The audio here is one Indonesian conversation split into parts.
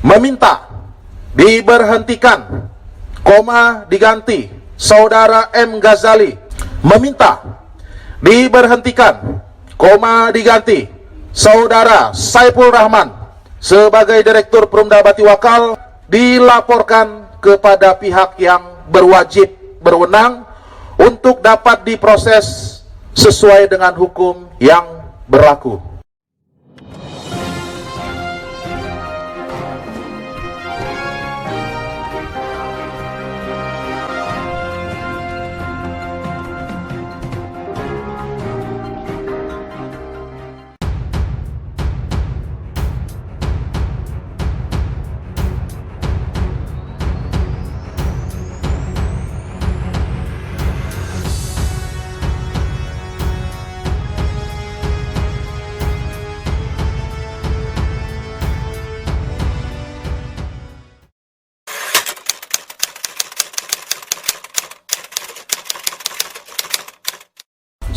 meminta diberhentikan, diganti Saudara M. Ghazali. Meminta diberhentikan, diganti Saudara Saiful Rahman sebagai Direktur Perumda Bati Wakal, dilaporkan kepada pihak yang berwenang untuk dapat diproses sesuai dengan hukum yang berlaku.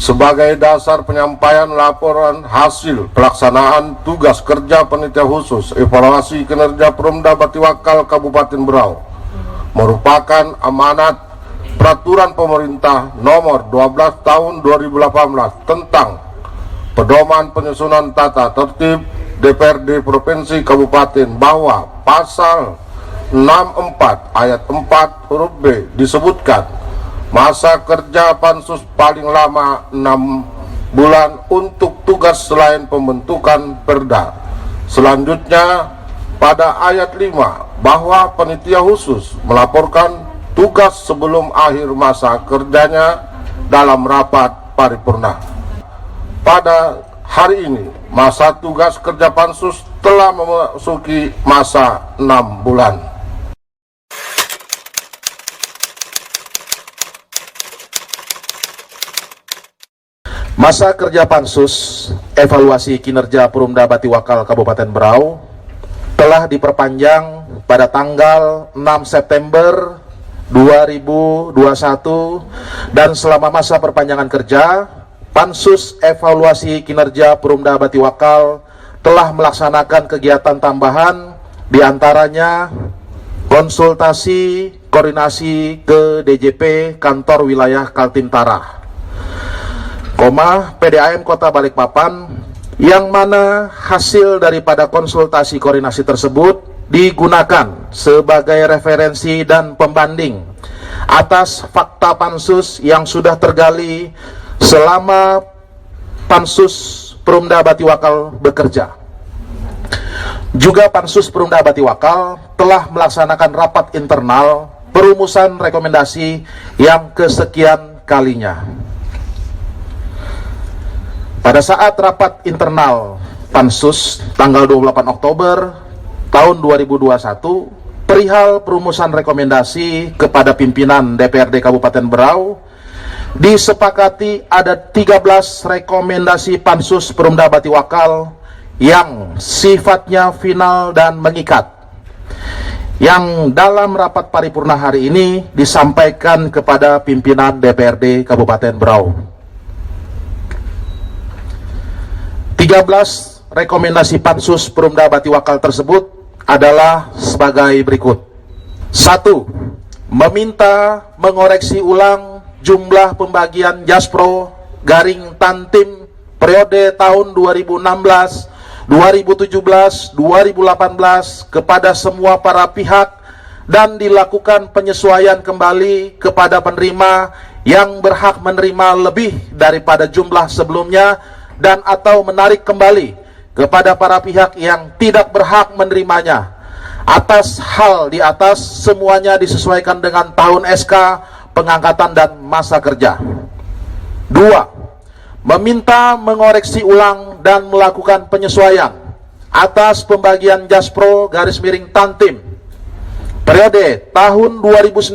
Sebagai dasar penyampaian laporan hasil pelaksanaan tugas kerja panitia khusus evaluasi kinerja Perumda Bati Wakal Kabupaten Berau, merupakan amanat Peraturan Pemerintah Nomor 12 Tahun 2018 tentang pedoman penyusunan tata tertib DPRD Provinsi Kabupaten, bahwa pasal 64 ayat 4 huruf B disebutkan masa kerja pansus paling lama 6 bulan untuk tugas selain pembentukan perda. Selanjutnya, pada ayat 5 bahwa panitia khusus melaporkan tugas sebelum akhir masa kerjanya dalam rapat paripurna. Pada hari ini, masa tugas kerja pansus telah memasuki masa 6 bulan. Masa kerja pansus evaluasi kinerja Perumda Bati Wakal Kabupaten Berau telah diperpanjang pada tanggal 6 September 2021, dan selama masa perpanjangan kerja, Pansus evaluasi kinerja Perumda Bati Wakal telah melaksanakan kegiatan tambahan, diantaranya konsultasi koordinasi ke DJP Kantor Wilayah Kaltim-Tara, PDAM Kota Balikpapan, yang mana hasil daripada konsultasi koordinasi tersebut digunakan sebagai referensi dan pembanding atas fakta pansus yang sudah tergali selama Pansus Perumda Bati Wakal bekerja. Juga Pansus Perumda Bati Wakal telah melaksanakan rapat internal perumusan rekomendasi yang kesekian kalinya. Pada saat rapat internal Pansus tanggal 28 Oktober tahun 2021 perihal perumusan rekomendasi kepada pimpinan DPRD Kabupaten Berau, disepakati ada 13 rekomendasi Pansus Perumda Bati Wakal yang sifatnya final dan mengikat, yang dalam rapat paripurna hari ini disampaikan kepada pimpinan DPRD Kabupaten Berau. 13 rekomendasi Pansus Perumda Bati Wakal tersebut adalah sebagai berikut. 1. Meminta mengoreksi ulang jumlah pembagian Jaspro garing Tantim periode tahun 2016, 2017, 2018 kepada semua para pihak, dan dilakukan penyesuaian kembali kepada penerima yang berhak menerima lebih daripada jumlah sebelumnya, dan atau menarik kembali kepada para pihak yang tidak berhak menerimanya. Atas hal di atas, semuanya disesuaikan dengan tahun SK, pengangkatan, dan masa kerja. 2. Meminta mengoreksi ulang dan melakukan penyesuaian atas pembagian Jaspro _Tantim periode tahun 2019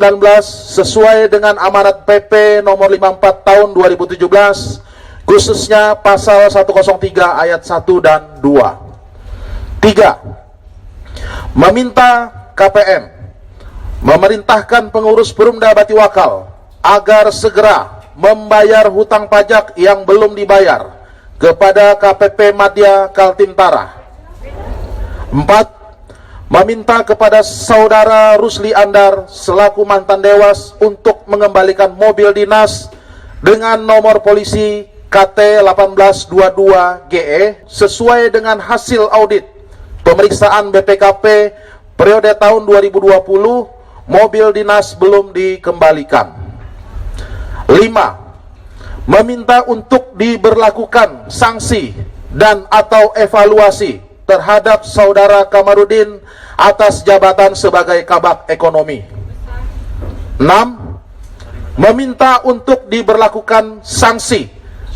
sesuai dengan amanat PP nomor 54 tahun 2017, khususnya pasal 103 ayat 1 dan 2. 3. Meminta KPM memerintahkan pengurus Perumda Bati Wakal agar segera membayar hutang pajak yang belum dibayar kepada KPP Madya Kaltim-Tara. 4. meminta kepada saudara Rusli Andar selaku mantan Dewas untuk mengembalikan mobil dinas dengan nomor polisi KT 1822 GE sesuai dengan hasil audit pemeriksaan BPKP periode tahun 2020, mobil dinas belum dikembalikan. 5. Meminta untuk diberlakukan sanksi dan atau evaluasi terhadap saudara Kamarudin atas jabatan sebagai kabak ekonomi. 6. Meminta untuk diberlakukan sanksi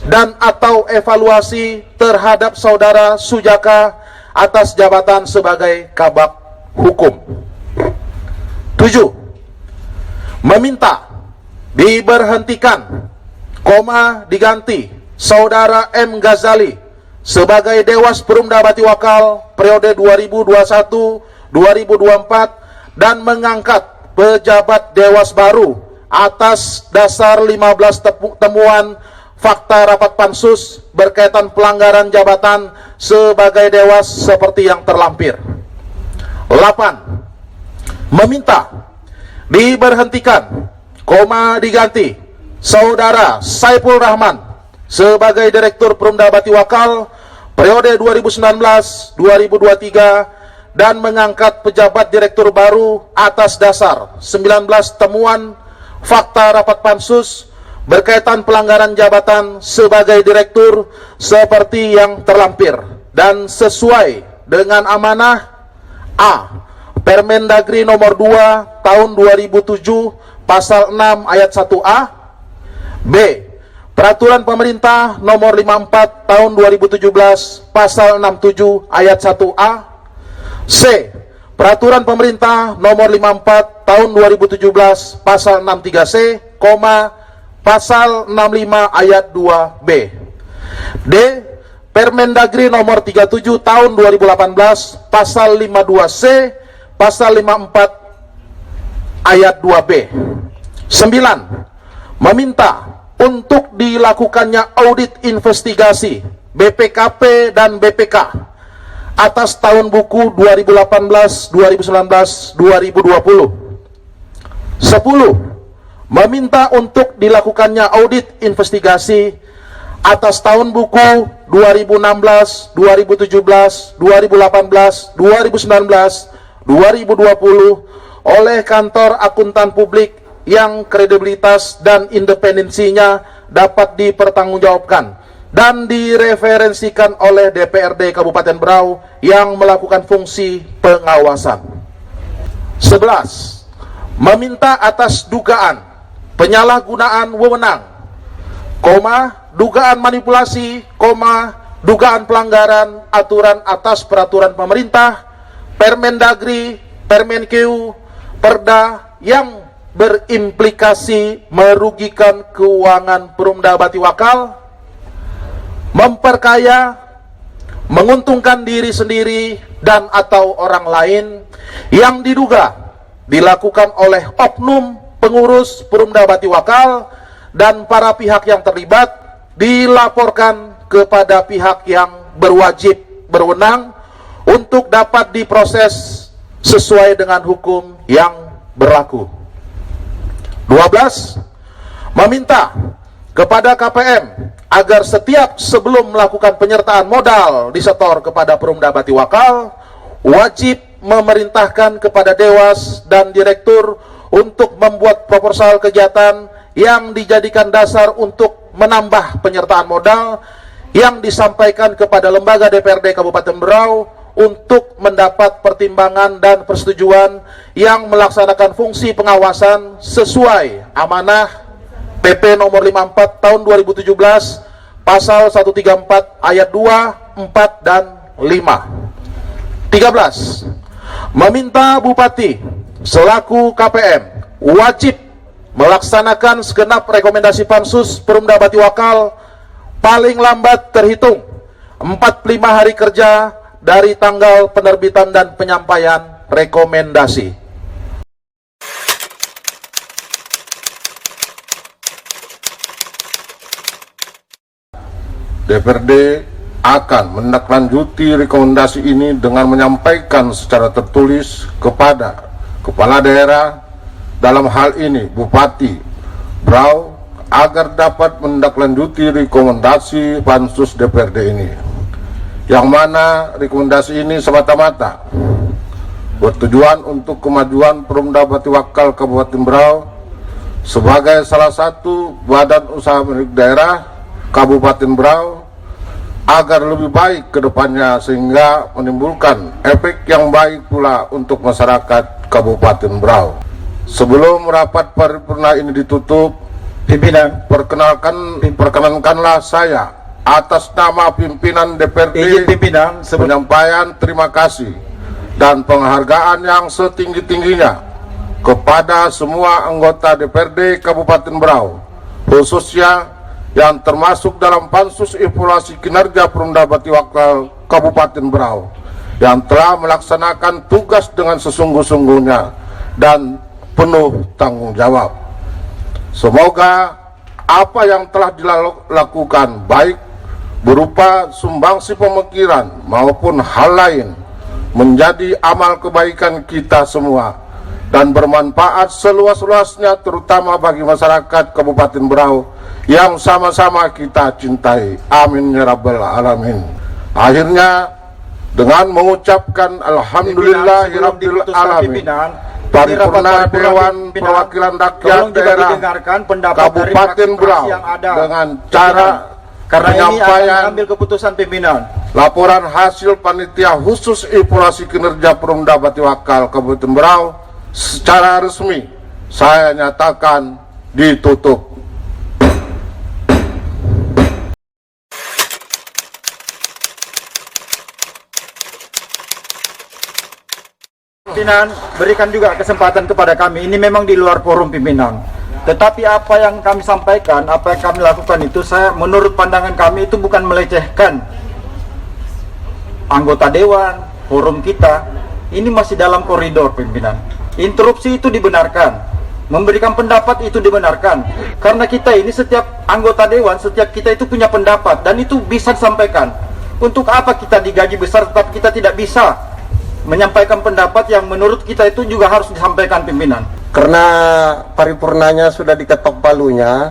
dan atau evaluasi terhadap saudara Sujaka atas jabatan sebagai kabak hukum. 7. Meminta diberhentikan, diganti saudara M. Ghazali sebagai Dewas Perumda Batiwakal periode 2021-2024 dan mengangkat pejabat Dewas baru atas dasar 15 temuan fakta rapat pansus berkaitan pelanggaran jabatan sebagai Dewas seperti yang terlampir. 8. Meminta diberhentikan, diganti saudara Saiful Rahman sebagai Direktur Perumda Batiwakal periode 2019-2023 dan mengangkat pejabat direktur baru atas dasar 19 temuan fakta rapat pansus berkaitan pelanggaran jabatan sebagai direktur seperti yang terlampir dan sesuai dengan amanah A. Permendagri nomor 2 tahun 2007 pasal 6 ayat 1A. B. Peraturan Pemerintah nomor 54 tahun 2017 pasal 67 ayat 1A. C. Peraturan Pemerintah nomor 54 tahun 2017 pasal 63C, pasal 65 ayat 2B. D. Permendagri nomor 37 tahun 2018 pasal 52C, pasal 54 ayat 2B. 9. Meminta untuk dilakukannya audit investigasi BPKP dan BPK atas tahun buku 2018, 2019, 2020. 10. Meminta untuk dilakukannya audit investigasi atas tahun buku 2016, 2017, 2018, 2019, 2020 oleh kantor akuntan publik yang kredibilitas dan independensinya dapat dipertanggungjawabkan dan direferensikan oleh DPRD Kabupaten Berau yang melakukan fungsi pengawasan. 11. Meminta atas dugaan penyalahgunaan wewenang, dugaan manipulasi, dugaan pelanggaran aturan atas peraturan pemerintah, Permendagri, Permenkeu, Perda yang berimplikasi merugikan keuangan Perumda Batiwakal, memperkaya, menguntungkan diri sendiri dan atau orang lain yang diduga dilakukan oleh oknum pengurus Perumda Batiwakal dan para pihak yang terlibat dilaporkan kepada pihak yang berwajib berwenang untuk dapat diproses sesuai dengan hukum yang berlaku. 12. Meminta kepada KPM agar setiap sebelum melakukan penyertaan modal disetor kepada Perumda Batiwakal wajib memerintahkan kepada Dewas dan Direktur untuk membuat proposal kegiatan yang dijadikan dasar untuk menambah penyertaan modal yang disampaikan kepada lembaga DPRD Kabupaten Berau untuk mendapat pertimbangan dan persetujuan yang melaksanakan fungsi pengawasan sesuai amanah PP nomor 54 tahun 2017 pasal 134 ayat 2, 4, dan 5. 13. Meminta Bupati selaku KPM wajib melaksanakan segenap rekomendasi Pansus Perumda Batiwakal paling lambat terhitung 45 hari kerja dari tanggal penerbitan dan penyampaian rekomendasi. DPRD akan menindaklanjuti rekomendasi ini dengan menyampaikan secara tertulis kepada kepala daerah, dalam hal ini Bupati Berau, agar dapat menindaklanjuti rekomendasi Pansus DPRD ini, yang mana rekomendasi ini semata-mata bertujuan untuk kemajuan Perumda Batiwakal Kabupaten Berau sebagai salah satu badan usaha milik daerah Kabupaten Berau agar lebih baik ke depannya, sehingga menimbulkan efek yang baik pula untuk masyarakat Kabupaten Berau. Sebelum rapat paripurna ini ditutup, pimpinan, perkenankanlah saya atas nama pimpinan DPRD pimpinan penyampaian terima kasih dan penghargaan yang setinggi-tingginya kepada semua anggota DPRD Kabupaten Berau, khususnya yang termasuk dalam Pansus Evaluasi Kinerja Perumda Batiwakal Kabupaten Berau, yang telah melaksanakan tugas dengan sesungguh-sungguhnya dan penuh tanggung jawab. Semoga apa yang telah dilakukan, baik berupa sumbangsi pemikiran maupun hal lain, menjadi amal kebaikan kita semua dan bermanfaat seluas-luasnya, terutama bagi masyarakat Kabupaten Berau yang sama-sama kita cintai. Amin ya rabbal alamin. Akhirnya, dengan mengucapkan alhamdulillahirabbil alamin, paripurna Dewan Perwakilan Rakyat Daerah Kabupaten Berau dengan cara penyampaian ambil keputusan pimpinan. Laporan hasil panitia khusus evaluasi kinerja Perumda Batiwakal Kabupaten Berau secara resmi saya nyatakan ditutup. Pimpinan, berikan juga kesempatan kepada kami. Ini memang di luar forum pimpinan. Tetapi apa yang kami sampaikan, apa yang kami lakukan itu, menurut pandangan kami itu bukan melecehkan anggota dewan, forum kita. Ini masih dalam koridor pimpinan. Interupsi itu dibenarkan, memberikan pendapat itu dibenarkan. Karena kita ini, setiap anggota dewan, setiap kita itu punya pendapat dan itu bisa disampaikan. Untuk apa kita digaji besar tetapi kita tidak bisa menyampaikan pendapat yang menurut kita itu juga harus disampaikan pimpinan? Karena paripurnanya sudah diketok palunya,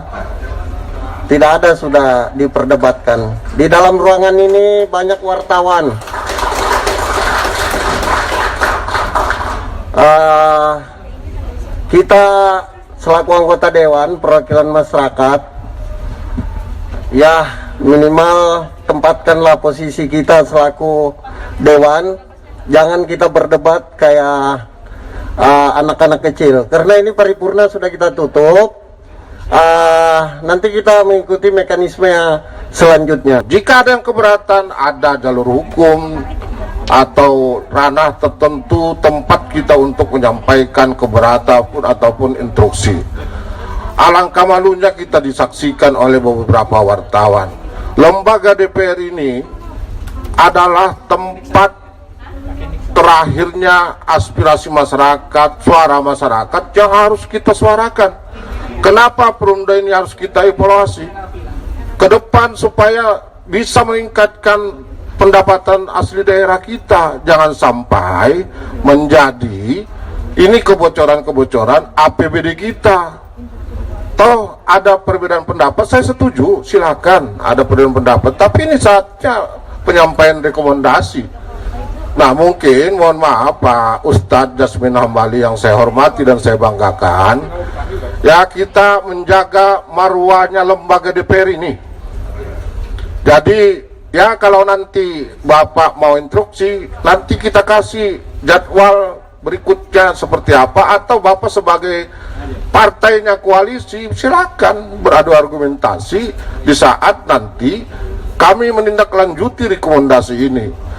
tidak ada sudah diperdebatkan. Di dalam ruangan ini banyak wartawan. Kita selaku anggota dewan perwakilan masyarakat, ya minimal tempatkanlah posisi kita selaku dewan. Jangan kita berdebat kayak anak-anak kecil, karena ini paripurna sudah kita tutup. Nanti kita mengikuti mekanisme selanjutnya. Jika ada yang keberatan, ada jalur hukum atau ranah tertentu tempat kita untuk menyampaikan keberatan ataupun instruksi. Alangkah malunya kita disaksikan oleh beberapa wartawan. Lembaga DPR ini adalah tempat terakhirnya aspirasi masyarakat, suara masyarakat yang harus kita suarakan. Kenapa Perumda ini harus kita evaluasi ke depan supaya bisa meningkatkan pendapatan asli daerah kita? Jangan sampai menjadi ini kebocoran-kebocoran APBD kita. Toh ada perbedaan pendapat, saya setuju, silakan ada perbedaan pendapat, tapi ini saatnya penyampaian rekomendasi. Nah, mungkin mohon maaf Pak Ustadz Jasmin Hambali yang saya hormati dan saya banggakan, ya kita menjaga marwahnya lembaga DPR ini. Jadi ya kalau nanti Bapak mau instruksi, nanti kita kasih jadwal berikutnya seperti apa, atau Bapak sebagai partainya koalisi silakan beradu argumentasi di saat nanti kami menindaklanjuti rekomendasi ini.